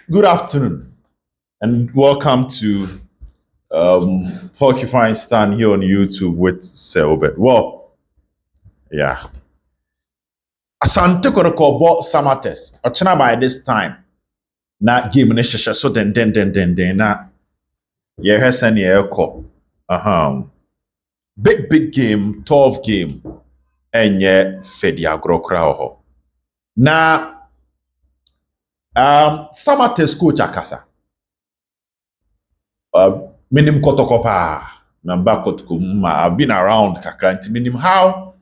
Good afternoon, and welcome to Porcupine Stand here on YouTube with Selbert. Well, yeah. Asante Kotoko bought SAMARTEX. Ochina by this time. Na game ne sheshe so den na ye hesen ye eko. Big game, tough game. Enye fedi agro kra ho. Na SAMARTEX coach akasa. Minim Kotoko pa. Namba Kotoko I've been around kakra nti minim how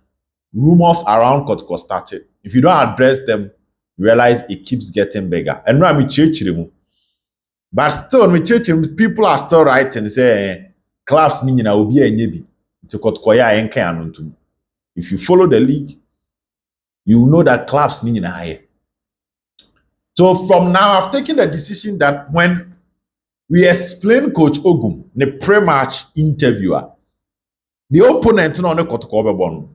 rumors around Kotoko started. If you don't address them, you realize it keeps getting bigger. And now I'm church, but still, me church, people are still writing say clubs ni na obi enyebi to Kotoko ya enke anuntum. If you follow the league, you will know that clubs ni na high. So from now, I've taken the decision that when we explain Coach Ogum, the pre-match interviewer, the opponent no ne Kotoko bebon.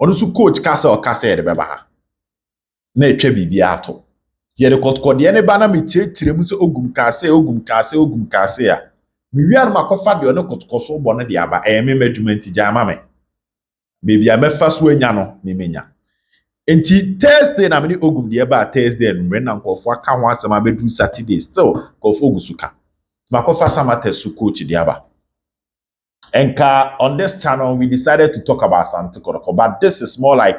Onu su coach kasa o kasa ye de beba ha. Na etwa bibia ato. Ye de Kotoko de ne ba na me chechire mu se Ogum kasa ya. Me wi an makofa de ono Kotoko so bo ne de aba me madwuma ja ama me. Baby a mefa so anya no me menya. Enti Thursday na me ni Ogum de ba Thursday no na nkofo aka ho asema bedu Saturday still nkofo ogusuka. Makofa SAMARTEX su coach de aba. Enka, on this channel, we decided to talk about ASANTE KOTOKO, but this is more like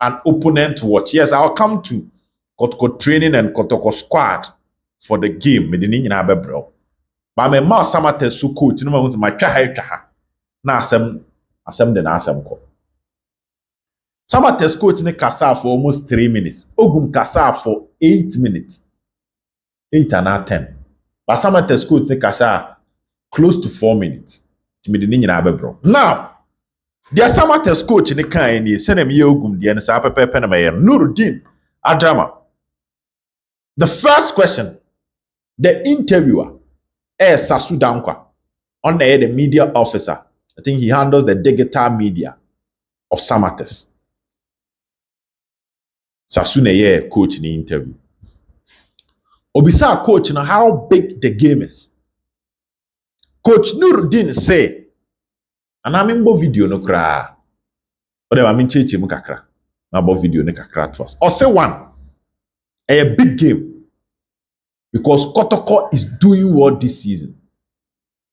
an opponent watch. Yes, I'll come to Kotoko training and Kotoko squad for the game. But my mouse SAMARTEX su coach, no man my try na asem de na asem ko. SAMARTEX coach ne kasa for almost 3 minutes. Ogum kasa for 8 minutes. 8 and 10. But SAMARTEX coach ne kasa close to 4 minutes. Now, the SAMARTEX coach in the kind is sending me Ogum the NSA Nuruddin Adrama. The first question, the interviewer, Sasu Dankwa, on the media officer. I think he handles the digital media of SAMARTEX. Sasu Neye coach in the interview. Obisa coach, now how big the game is. Coach Nuruddin say, and I'm in video no kra. Ode ma min cheche mu kakra. Na bo video ne kakra to us. Or say one, a big game. Because Kotoko is doing well this season.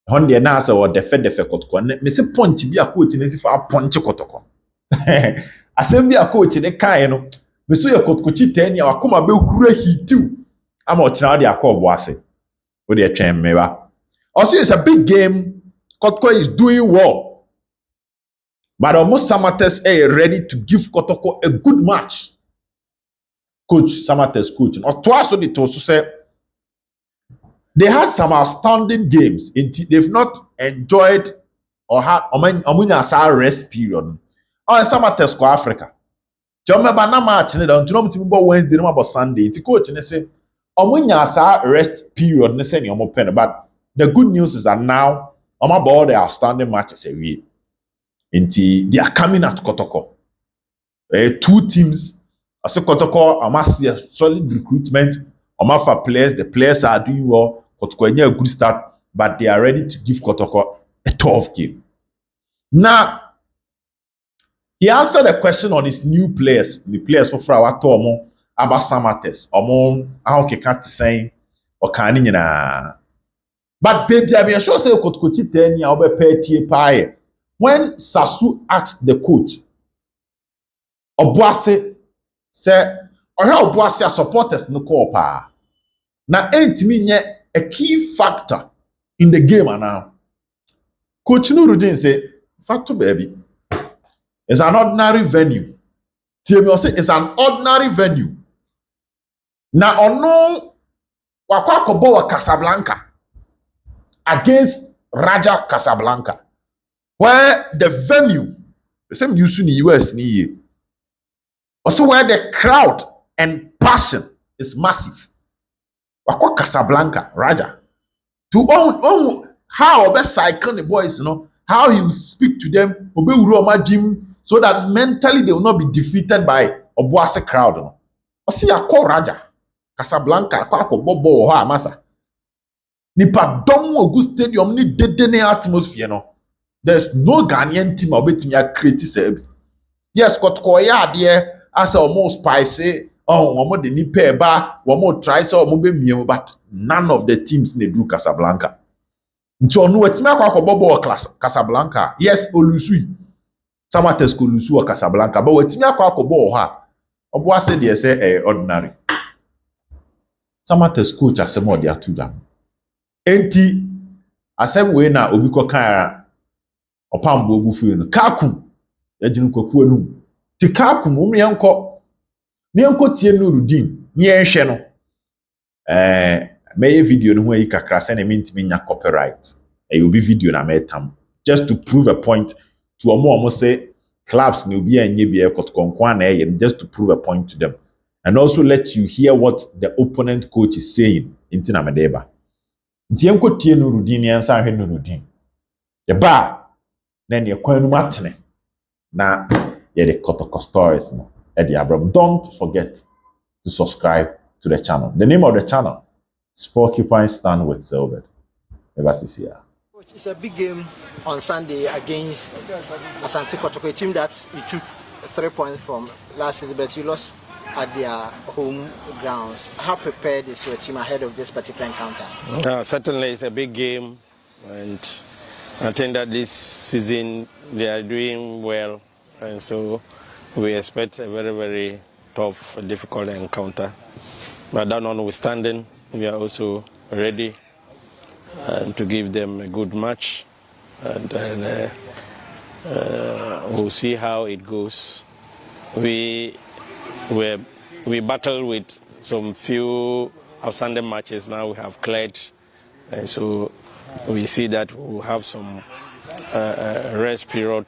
On the na say or defe Kotoko. Me say punch bi a coach ne si fa punch Kotoko. Asem bi a coach ne kan no. Me so ye Kotoko chi 10 ya wakoma be hura hitiu. Ama o tena de akọ ase. Ode e twen mewa. Also, it's a big game. Kotoko is doing well. But almost SAMARTEX are ready to give Kotoko a good match. Coach, SAMARTEX coach. Or twice they to say they had some outstanding games. They've not enjoyed or had a rest period. Oh, SAMARTEX for Africa. Do you remember na match ne don't know Wednesday, no about Sunday. It's coach and say a rest period ne say ni pen. But the good news is that now about the outstanding matches every. They are coming at Kotoko. Two teams. I say Kotoko, I must see a solid recruitment. I must for players. The players are doing well. Kotoko a good start, but they are ready to give Kotoko a tough game. Now, he answered a question on his new players. The players for our Tomo about SAMARTEX. How can't say or can na. But baby, I be sure say Kotoko chi 10 year obe pay pie. When Sasu asked the coach, Obuase said, or how Obuase supporters no call pa. Now, ain't me a key factor in the game now. Coach Nuruddin say, factor baby, it's an ordinary venue. Tell say it's an ordinary venue. Now, ono wakwa Casablanca against Raja Casablanca. Where the venue, the same use in the US, also where the crowd and passion is massive. Wako Casablanca, Raja. To own how best cycle the boys, how he will speak to them, so that mentally they will not be defeated by Obuase crowd. I see a call Raja. Casablanca kwa bobo ha masa. Nipa dom ogu stadium ni dede ne atmosphere no. There's no Ghanaian team obetimi a create say. Yes, kotoko ya ade asa almost spicy. Oh, omo de nipa eba, omo try so omo be miem, but none of the teams ne do Casablanca. Nti onu wetimi akwa bobo class Casablanca. Yes, Olusui. SAMARTEX Kolusu or Casablanca, but wetimi akwa bobo ha. Obo ase de say ordinary. SAMARTEX coach asem odi atuda. Enti asem we na obi ko kan opambo obufu no kakum yaginu kwaku anu ti kakum mienko tie Nurudin mienhwe no meye video no ho ayi kakra se na mintimi nya copyright obi video na metam just to prove a point to omo say clubs ni obi anye bi ekotkon na just to prove a point to them and also let you hear what the opponent coach is saying intina medeba nti enko tie Nurudin yansa hwe Nurudin ba na ne kwan no matene na ye the Kotoko stories no Abram. Don't forget to subscribe to the channel. The name of the channel is Porcupine Stand with Silver. Never see here. It's a big game on Sunday against ASANTE KOTOKO, a team that you took 3 points from last season, but you lost at their home grounds. How prepared is your team ahead of this particular encounter? Certainly, it's a big game, and I think that this season they are doing well, and so we expect a very, very tough, difficult encounter. But that notwithstanding, we are also ready to give them a good match, and we'll see how it goes. We battled with some few outstanding matches. Now we have cleared, and so we see that we'll have some rest period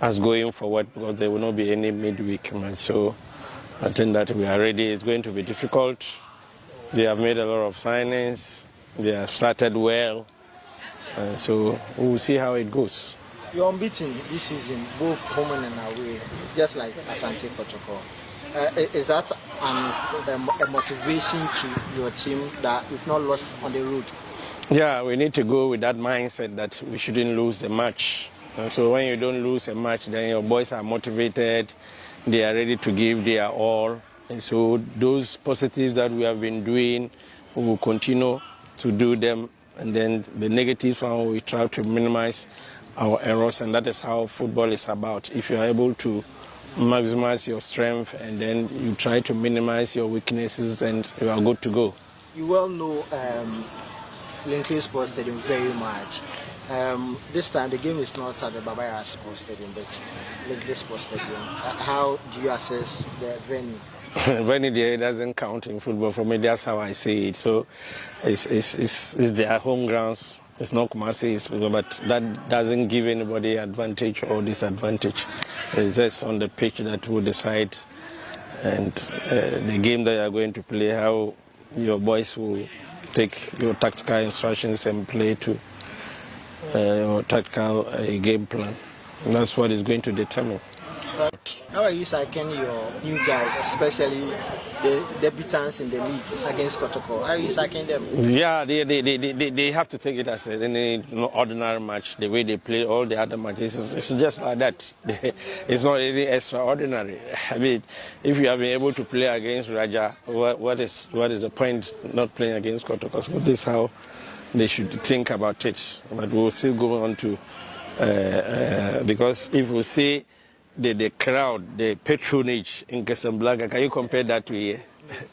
as going forward, because there will not be any midweek match. So I think that we are ready. It's going to be difficult. They have made a lot of signings. They have started well, and so we'll see how it goes. You're unbeaten this season, both home and away, just like ASANTE KOTOKO. Is that a motivation to your team that we've not lost on the road? Yeah, we need to go with that mindset that we shouldn't lose a match. And so when you don't lose a match, then your boys are motivated, they are ready to give their all. And so those positives that we have been doing, we will continue to do them. And then the negatives one, we try to minimize our errors, and that is how football is about. If you are able to maximize your strength and then you try to minimize your weaknesses, and you are good to go. You well know Linkley Sports Stadium very much. This time the game is not at the Babaya Sports Stadium, but Linkley Sports Stadium. How do you assess the venue? Venue there doesn't count in football for me. That's how I see it. So it's their home grounds. It's not Kumasi, but that doesn't give anybody advantage or disadvantage. It's just on the pitch that will decide, and the game that you are going to play, how your boys will take your tactical instructions and play to your tactical game plan. And that's what is going to determine. How are you psyching your new guys, especially the debutants in the league against Kotoko? How are you psyching them? Yeah, they have to take it as any ordinary match. The way they play all the other matches, it's just like that. It's not really extraordinary. I mean, if you have been able to play against Raja, what is the point not playing against Kotoko? So this is how they should think about it. But we'll still go on to, because if we see the crowd, the patronage in Casablanca, can you compare that to here?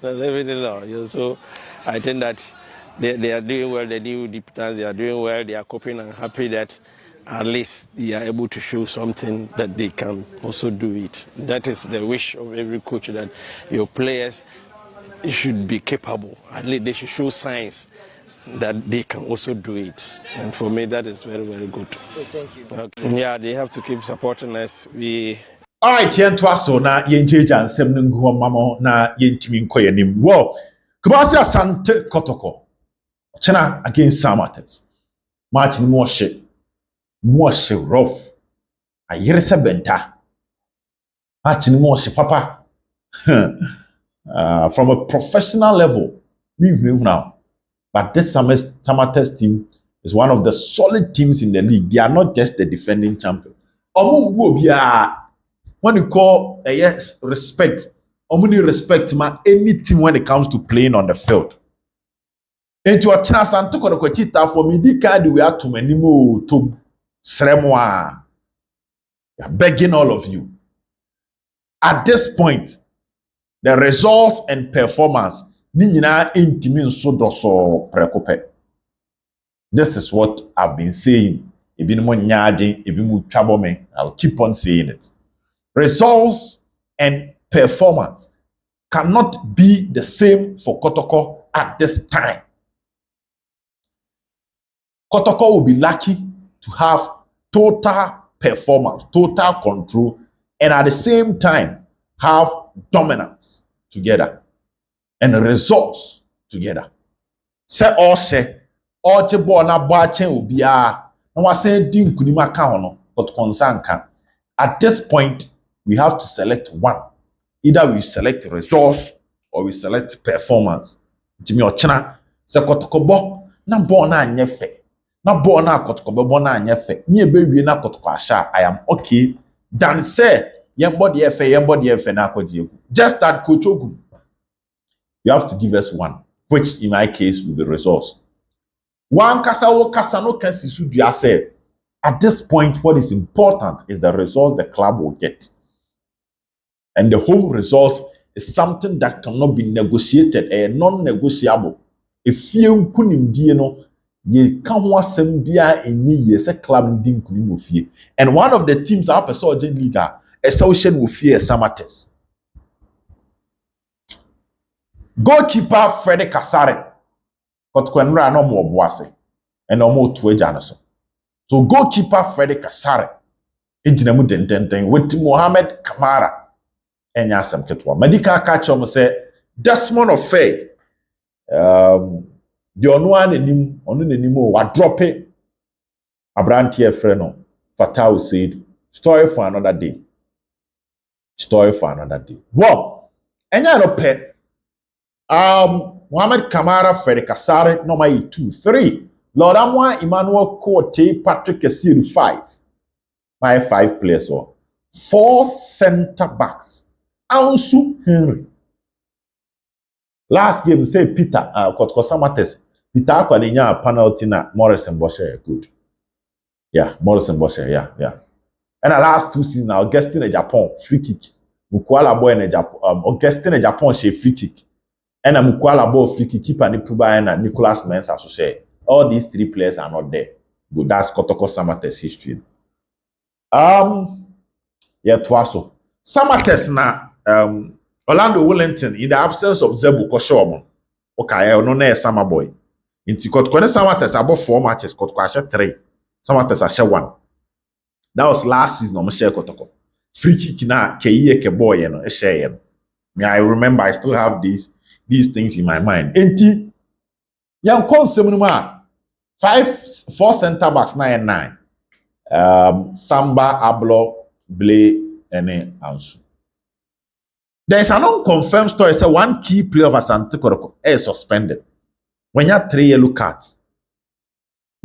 So I think that they are doing well, the new deputants, they are doing well, they are coping, and happy that at least they are able to show something that they can also do it. That is the wish of every coach, that your players should be capable, at least they should show signs that they can also do it. And for me, that is very, very good. Thank you. Okay. Yeah, they have to keep supporting us. All right, yen twaso na yenjeja nsem no ngu mama na yentimi nkoyanim. Well, Kumasi ASANTE KOTOKO. China against SAMARTEX. Match ni mo rough. Ayere se benta. Match ni mo papa. from a professional level, we now. But this SAMARTEX team is one of the solid teams in the league. They are not just the defending champion. When you call yes, respect, respect any team when it comes to playing on the field. And to a chance and took a for me, the card we are to many more to Sremwa. Begging all of you. At this point, the results and performance, this is what I've been saying. I'll keep on saying it. Results and performance cannot be the same for Kotoko at this time. Kotoko will be lucky to have total performance, total control, and at the same time have dominance together and results together. Say all say all the ball na bachen ubia na wase di nkunima ka hono but concern ka. At this point we have to select one. Either we select results or we select performance. Jimmy ochina se Kotoko bo na ball na anye fe. Na ball na Kotoko bo na anye fe. Ni ebe wie na Kotoko asha I am okay. Dan say yembody efe na akodi. Just that Coach Ogu. You have to give us one, which in my case will be results. One kasa no kansisu dua said. At this point, what is important is the results the club will get. And the home results is something that cannot be negotiated, a non-negotiable. If you couldn't ye can't wasem bia any ye se club din kunim ofie. And one of the teams our person leader association with fear SAMARTEX. Goalkeeper Freddy Kasare Kotokwenra no more boase and no more to so. So goalkeeper Freddy Kasare ejinamu den with Mohamed Kamara and Yasam Ketwa. Medical catch on say Desmond of Faye the onwan enim onu nenim wa drop it Abrantie Freno Fatah said story for another day. Story for another day. Well, enya no pe Mohamed Kamara, Freddy Kasare, number 2, 3. Lord Amwa, Emmanuel Kote, Patrick Kessiru, 5. My 5 players or 4 center backs. Ansu Henry. Last game, say Peter, Kotoko SAMARTEX. Peter Akwaninya penalty na Morrison Boshe good. Yeah, Morrison Boshe, yeah. And the last 2 seasons, Augustine in Japan, free kick. Mukwala boy in Japan, Augustine in Japan, she free kick. And a Mukwala boy free kick keeper Nipuba and Nicholas Mensah so say. All these 3 players are not there. But that's Kotoko SAMARTEX history. Yeah, twaso. SAMARTEX na Orlando Wellington in the absence of Zebu Koshomo. Okay, no na Sama boy. Inti Kotoko SAMARTEX about 4 matches, Kotoko ashe 3. SAMARTEX ashe 1. That was last season no share Kotoko. Free kick na keye ke boy no e share. Me I remember I still have these things in my mind. Enti yan konsem no ma 4 center backs 9. Samba, Ablo, Blay, and Ansu. There is an unconfirmed story. Say one key player of ASANTE KOTOKO is suspended. When you have 3 yellow cards,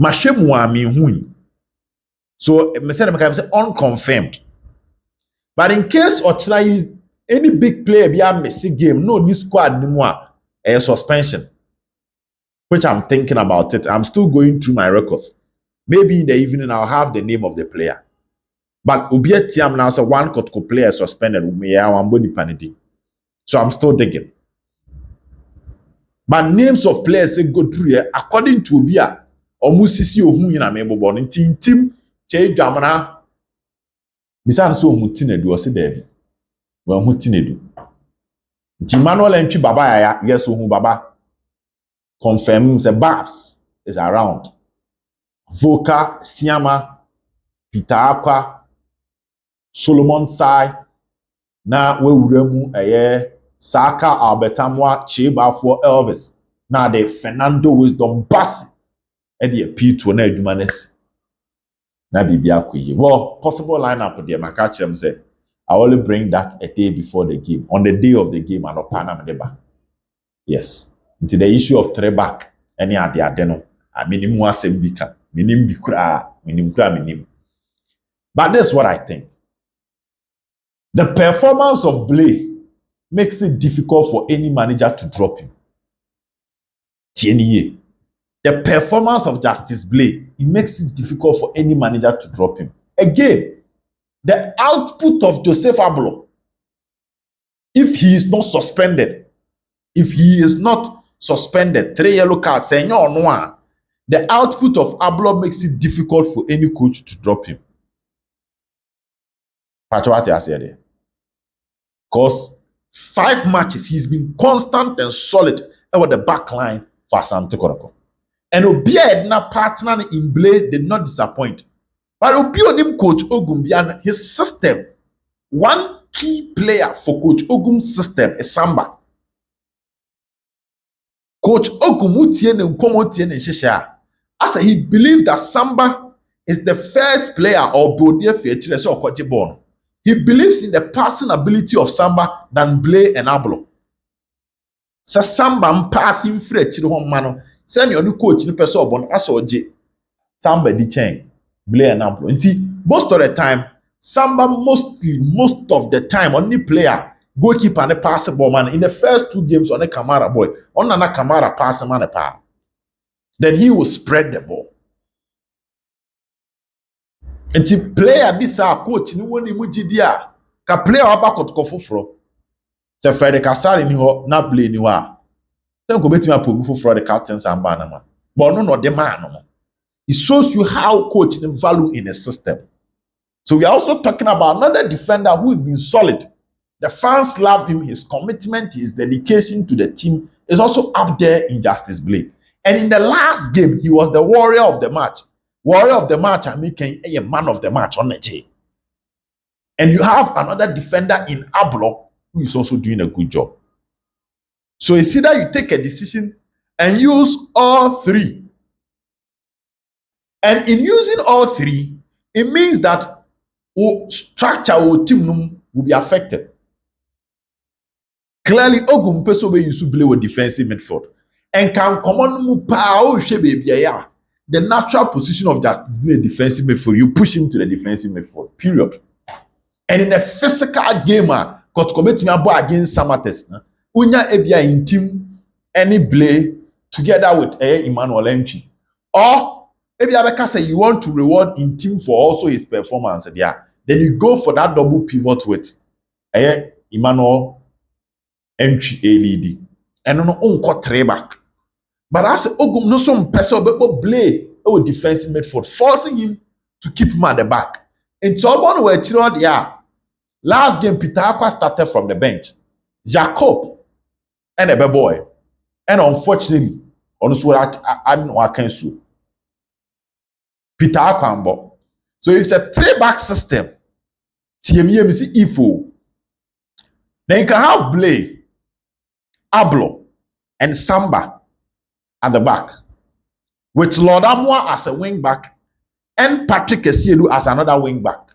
Mashemu ami hui. So me say unconfirmed. But in case Ochina is any big player be a messy game, no new squad anymore, a suspension. Which I'm thinking about it. I'm still going through my records. Maybe in the evening I'll have the name of the player. But Ubia Tiam now say one Kotoko player suspended. So I'm still digging. But names of players say go through here according to Ubia. Omusisi ohun yina mebo born team che jamana. Bisan so ohun tinedu o se David. We ohun tinedu. Nti Manuel entry baba ya yes ohun baba. Confirm say Babs is around. Voka, Siama, Peter Aqua, Solomon Sai, na we wuremu Saka Albertamwa Chiba for Elvis. Na de Fernando Wisdom Bassi e de appeal to na adwumanes. Na bibia kwoyi. Well, possible lineup de maka chem say I only bring that a day before the game. On the day of the game, and Opana Medeba. Yes. Into the issue of three back, any at the adeno, I mean, bika, minim bikra, minim. But that's what I think. The performance of Blay makes it difficult for any manager to drop him. TNE. The performance of Justice Blay, it makes it difficult for any manager to drop him. Again, the output of Joseph Ablo, if he is not suspended, 3 yellow cards, the output of Ablo makes it difficult for any coach to drop him. That's what I said there. Because 5 matches, he's been constant and solid over the back line for ASANTE KOTOKO. And Obia Edna partner in Blay did not disappoint. But Obionim Coach Ogum, his system, one key player for Coach Ogum's system is Samba. Coach Ogum as he believes that Samba is the first player or born. He believes in the passing ability of Samba than Blay and Ablo. So Samba passing free children man. Send your new coach in person born as oje. Samba di chain. Blay and Ablo. Most of the time, Samba most of the time, only player, goalkeeper and a passer ball man. In the first 2 games on a Kamara boy, on a Kamara passer man a power. Then he will spread the ball. And the player this coach ni woni mu gidia ka player abakot kofoforo. Se Fred Kasari ni ho na Blay ni wa. Then go betimi apogu foforo the captain Samba na ma. But no the man no. It shows you how coach value in a system. So we are also talking about another defender who has been solid. The fans love him. His commitment, his dedication to the team is also up there in Justice Blay. And in the last game, he was the warrior of the match. Warrior of the match, I mean, a man of the match on the J. And you have another defender in Ablo who is also doing a good job. So it's either you take a decision and use all 3. And in using all 3, it means that structure or team will be affected. Clearly, Ogum Peso will use to play with defensive midfield. And can common power the natural position of Justice Blay defensive midfield. You push him to the defensive midfield. Period. And in a physical game, got commit me against SAMARTEX. Unya ebia in team any Blay together with Emmanuel Entry. Or ebia say you want to reward in team for also his performance. Then you go for that double pivot with Emmanuel Entry LED. And no on 3 back. But as Ogum no some person Blay with defensive midfield, forcing him to keep him at the back. And so one were children last game Peter Aqua started from the bench. Jacob and a boy. And unfortunately, I don't know what can do. Peter Aqua. So it's a 3-back system. TME Ifo. Then you can have Blay, Ablo, and Samba at the back, with Lord Amwa as a wing back and Patrick Esielu as another wing back.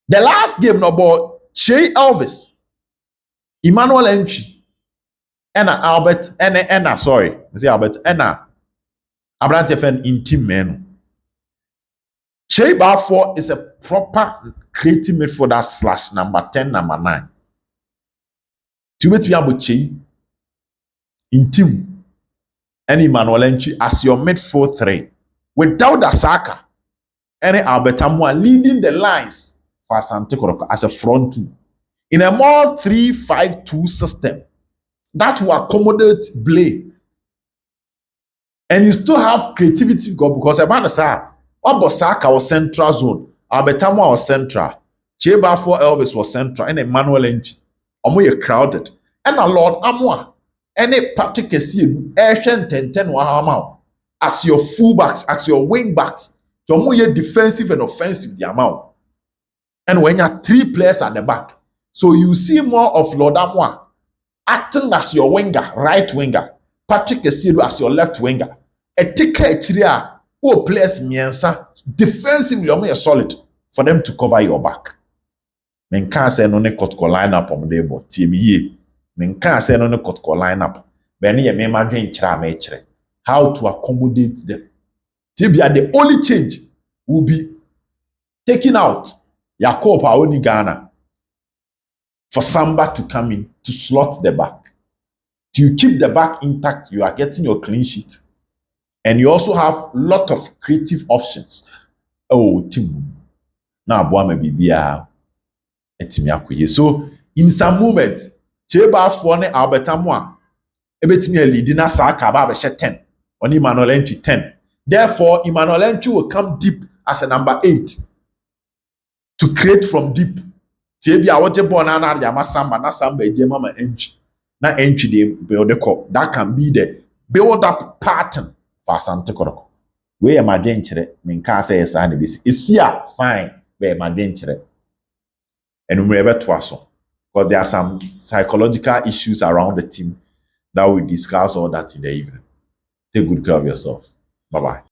The last game no ball, Shea Elvis, Emmanuel Entry, Albert, Abrante in team men. Shea Barfour is a proper creative midfielder / number 10, number 9. To wait about Shea in team. And Emmanuel Entry as your midfield 3. Without Asaka, any Albert Amwa leading the lines for ASANTE KOTOKO as a front 2. In a more 3-5-2 system, that will accommodate Blay. And you still have creativity because Abanasa, Obosaka was central zone, Albert Amwa was central, Chebarfor Elvis was central, and Emmanuel Entry. Omo crowded. And a Lord Amwa. Any Patrick Esielu, Asian 10-10 as your fullbacks, as your wingbacks, to defensive and offensive the amount. And when you have 3 players at the back, so you see more of Lord Amwa acting as your winger, right winger, Patrick Esielu as your left winger. A ticket who players miensa defensively solid for them to cover your back. menka say no ne kotoko lineup on dey bo tie me ye menka say no ne kotoko lineup be ne ye me ma dwen kira ma kire how to accommodate them. Tibia the only change will be taking out Yakob Aoni Ghana for Samba to come in to slot the back. You keep the back intact, you are getting your clean sheet. And you also have a lot of creative options. Oh, Tim. Now, Boama Bibia. So, in some moments, Cheba Fone Alberta Moa, Ebetimi leading us Kaba 10, on Emmanuel entry 10. Therefore, Emmanuel entry will come deep as a number 8 to create from deep. Tebia wote bona na ya masamba na samba eje mama entry. Na entry dey build the cup. That can be the build up pattern for Asante Kotoko. We am adventure menka say esa na besi. Esia fine, we am adventure. And we never twice because there are some psychological issues around the team that we discuss all that in the evening. Take good care of yourself. Bye bye.